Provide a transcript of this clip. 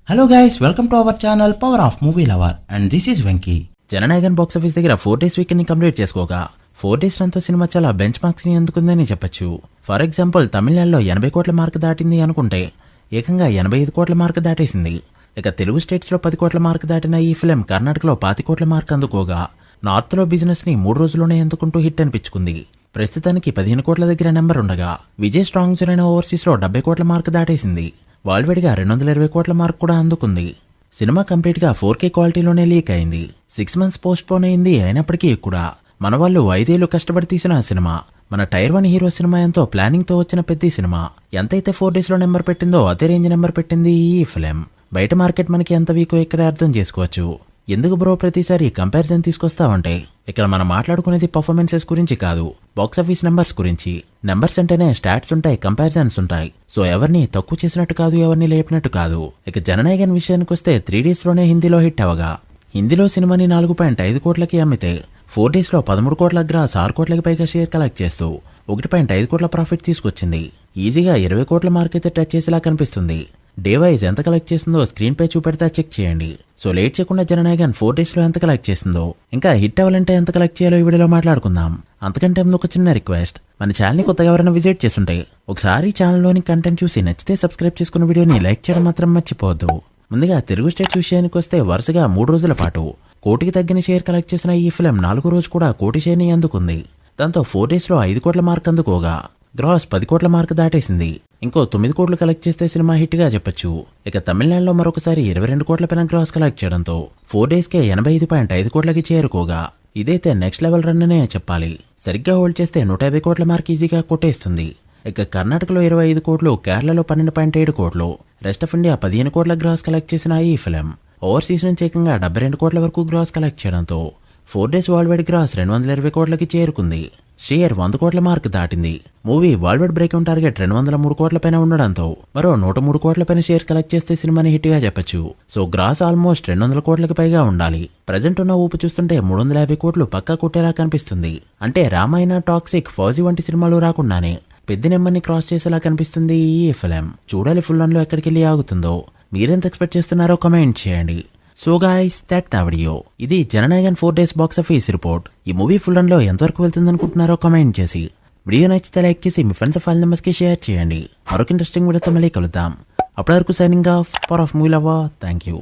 Hello guys, welcome to our channel power of movie lover and this is Venky. Jana Nayagan box office దగ్గర 4 days weekend ని complete చేసుకోగా 4 days రన్తో cinema చాలా bench marks ని అందుకుందని చెప్పొచ్చు. For example తమిళనాడులో 80 కోట్ల mark దాటింది అనుకుంటే ఏకంగా 85 కోట్ల మార్క్ దాటేసింది. ఇక తెలుగు స్టేట్స్ లో 10 కోట్ల మార్క్ దాటిన ఈ ఫిలిం కర్ణాటకలో 25 కోట్ల మార్క్ అందుకోగా నార్త్ లో బిజినెస్ ని 3 రోజుల్లోనే అందుకుంటూ హిట్ అనిపించుకుంది. ప్రస్తుతానికి 15 కోట్ల దగ్గర నెంబర్ ఉండగా విజయ్ స్ట్రాంగ్ జోన్ అయిన ఓవర్సీస్ లో 70 కోట్ల మార్క్ దాటేసింది. వాల్వేడిగా 220 కోట్ల మార్క్ కూడా అందుకుంది. సినిమా కంప్లీట్ గా 4K క్వాలిటీలోనే లీక్ అయింది. 6 months పోస్ట్ పోన్ అయింది. అయినప్పటికీ కూడా మన వాళ్ళు 5 ఏళ్లు కష్టపడి తీసిన సినిమా, మన టైర్ 1 హీరో సినిమా ఎంతో ప్లానింగ్ తో వచ్చిన పెద్ద సినిమా ఎంతైతే 4 days లో నెంబర్ పెట్టిందో అదే రేంజ్ నెంబర్ పెట్టింది ఈ ఫిలిం. బయట మార్కెట్ మనకి ఎంత వీకో ఇక్కడే అర్థం చేసుకోవచ్చు. ఎందుకు బ్రో ప్రతిసారి కంపారిజన్ తీసుకొస్తావంటే ఇక్కడ మనం మాట్లాడుకునేది పర్ఫార్మెన్సెస్ గురించి కాదు, బాక్స్ ఆఫీస్ నెంబర్స్ గురించి. నెంబర్స్ అంటేనే స్టాట్స్ ఉంటాయి, కంపారిజన్స్ ఉంటాయి. సో ఎవరిని తక్కువ చేసినట్టు కాదు, ఎవరిని లేపినట్టు కాదు. ఇక జననాయకన్ విషయానికి వస్తే 3 days లోనే హిందీలో హిట్ అవగా హిందీలో సినిమాని 4.5 కోట్లకి అమ్మితే 4 days లో 13 కోట్ల గ్రాస్ 6 కోట్లకి పైగా షేర్ కలెక్ట్ చేస్తూ 1.5 కోట్ల ప్రాఫిట్ తీసుకొచ్చింది. ఈజీగా 20 కోట్ల మార్క్ అయితే టచ్ చేసేలా కనిపిస్తుంది. డే వైజ్ ఎంత కలెక్ట్ చేసిందో స్క్రీన్ పై చూపెడతా చెక్ చేయండి. సో లేట్ చేయకుండా జననాయకన్ 4 days లో ఎంత కలెక్ట్ చేసిందో, ఇంకా హిట్ అవ్వాలంటే ఎంత కలెక్ట్ చేయాలో ఈ వీడియోలో మాట్లాడుకుందాం. అంతకంటే ముందు ఒక చిన్న రిక్వెస్ట్, మన ఛానల్ ని కొత్తగా ఎవరైనా విజిట్ చేస్తుంటే ఒకసారి ఛానల్లోని కంటెంట్ చూసి నచ్చితే సబ్స్క్రైబ్ చేసుకున్న వీడియోని లైక్ చేయడం మాత్రం మర్చిపోవద్దు. ముందుగా తెలుగు స్టేట్స్ విషయానికి వస్తే వరుసగా 3 రోజుల పాటు కోటికి తగ్గిన షేర్ కలెక్ట్ చేసిన ఈ ఫిలిం 4వ రోజు కూడా కోటి షేర్ ని అందుకుంది. దాంతో 4 days లో 5 కోట్ల మార్క్ అందుకోగా గ్రాస్ 10 కోట్ల మార్క్ దాటేసింది. ఇంకో 9 కోట్లు కలెక్ట్ చేస్తే సినిమా హిట్ గా చెప్పొచ్చు. ఇక తమిళనాడులో మరొకసారి 22 కోట్ల పైన గ్రాస్ కలెక్ట్ చేయడంతో 4 days కే 85.5 కోట్లకి చేరుకోగా ఇదైతే నెక్స్ట్ లెవెల్ రన్ అనే చెప్పాలి. సరిగ్గా హోల్డ్ చేస్తే 150 కోట్ల మార్క్ ఈజీగా కొట్టేస్తుంది. ఇక కర్ణాటకలో 25 కోట్లు, కేరళలో 12.7 కోట్లు, రెస్ట్ ఆఫ్ ఇండియా 15 కోట్ల గ్రాస్ కలెక్ట్ చేసిన ఈ ఫిలిం ఓవర్సీస్ నుంచి ఏకంగా 72 కోట్ల వరకు గ్రాస్ కలెక్ట్ చేయడంతో 4 days వరల్డ్ వైడ్ గ్రాస్ 220 కోట్లకి చేరుకుంది. షేర్ 100 కోట్ల మార్క్ దాటింది. Movie world wide breakout target 203 కోట్ల పైన ఉండడంతో మరో 103 కోట్ల పైన షేర్ కలెక్ట్ చేస్తే సినిమాని హిట్ గా చెప్పొచ్చు. సో గ్రాస్ ఆల్మోస్ట్ 200 కోట్లకి పైగా ఉండాలి. ప్రజెంట్ ఉన్న ఊపు చూస్తుంటే 350 కోట్లు పక్కా కొట్టేలా కనిపిస్తుంది. అంటే రామాయణ, టాక్సిక్, ఫౌజీ వంటి సినిమాలు రాకుండానే పెద్ద నెంబర్ని క్రాస్ చేసేలా కనిపిస్తుంది ఈ ఫిలిం. చూడాలి ఫుల్ రన్ లో ఎక్కడికి వెళ్ళి ఆగుతుందో. మీరెంత ఎక్స్పెక్ట్ చేస్తున్నారో కమెంట్ చేయండి. So guys, that the video. ఇది Jananayagan 4 days box office report. ఈ మూవీ ఫుల్ రన్ లో ఎంతవరకు వెళ్తుంది అనుకుంటున్నారో కమెంట్ చేసి, వీడియో నచ్చితే లైక్ చేసి మీ ఫ్రెండ్స్ ఫైల్ నెంబర్స్ కి షేర్ చేయండి. మరొక ఇంట్రెస్టింగ్ వీడియోతో మళ్ళీ కలుద్దాం. అప్పటి వరకు signing off, power of movie lover. Thank you.